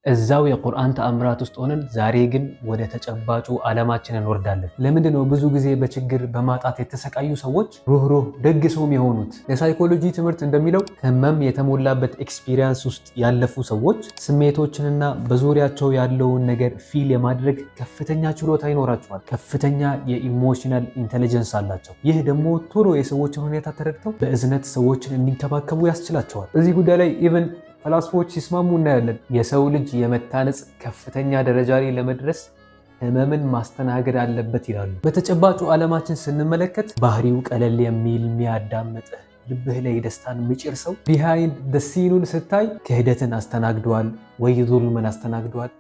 እዛው የቁርአን ተአምራት ውስጥ ሆነን ዛሬ ግን ወደ ተጨባጩ ዓለማችን እንወርዳለን። ለምንድን ነው ብዙ ጊዜ በችግር በማጣት የተሰቃዩ ሰዎች ሩህሩህ ደግ ሰው የሆኑት? የሳይኮሎጂ ትምህርት እንደሚለው ህመም የተሞላበት ኤክስፒሪየንስ ውስጥ ያለፉ ሰዎች ስሜቶችንና በዙሪያቸው ያለውን ነገር ፊል የማድረግ ከፍተኛ ችሎታ ይኖራቸዋል። ከፍተኛ የኢሞሽናል ኢንተለጀንስ አላቸው። ይህ ደግሞ ቶሎ የሰዎችን ሁኔታ ተረድተው በእዝነት ሰዎችን እንዲንከባከቡ ያስችላቸዋል። እዚህ ጉዳይ ላይ ኢቨን ፈላስፎች ሲስማሙ እናያለን። የሰው ልጅ የመታነጽ ከፍተኛ ደረጃ ላይ ለመድረስ ህመምን ማስተናገድ አለበት ይላሉ። በተጨባጩ ዓለማችን ስንመለከት ባህሪው ቀለል የሚል የሚያዳምጥ ልብህ ላይ ደስታን የሚጭር ሰው ቢሃይንድ ደ ሲኑን ስታይ ክህደትን አስተናግደዋል ወይ ዙልምን አስተናግደዋል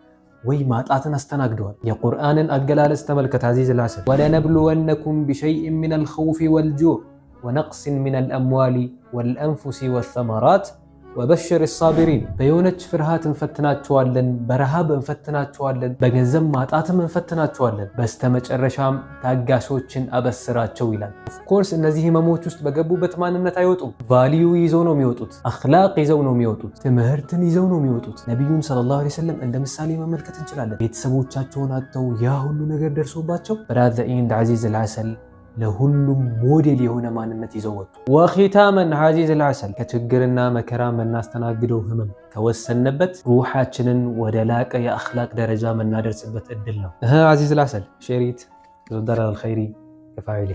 ወይ ማጣትን አስተናግደዋል። የቁርአንን አገላለጽ ተመልከት አዚዝ አልሐሰን ወለነብሉወነኩም ቢሸይእን ሚነል ኸውፊ ወልጁዕ ወነቅሲን ሚነል አምዋሊ ወልአንፉሲ ወሰመራት ወበሽር ሳቢሪን። በየሆነች ፍርሃት እንፈትናቸዋለን፣ በረሃብ እንፈትናቸዋለን፣ በገንዘብ ማጣትም እንፈትናቸዋለን፣ በስተመጨረሻም ታጋሾችን አበስራቸው ይላል። ኦፍኮርስ እነዚህ ህመሞች ውስጥ በገቡበት ማንነት አይወጡም። ቫሊዩ ይዘው ነው የሚወጡት፣ አኽላቅ ይዘው ነው የሚወጡት፣ ትምህርትን ይዘው ነው የሚወጡት። ነቢዩን ሰለላሁ ዐለይሂ ወሰለም እንደ ምሳሌ መመልከት እንችላለን። ቤተሰቦቻቸውን አጥተው ያ ሁሉ ነገር ደርሶባቸው ብራዘር ኢንድ አዚዝ አልሐሰን ለሁሉም ሞዴል የሆነ ማንነት ይዘው ወጡ። ወኺታመን አዚዝ አልሐሰን ከችግርና መከራ መናስተናግደው ህመም ከወሰነበት ሩሃችንን ወደ ላቀ የአኽላቅ ደረጃ መናደርስበት እድል ነው። አዚዝ አልሐሰን ሸሪት ዘዳር አልኸይሪ ከፋኢሊ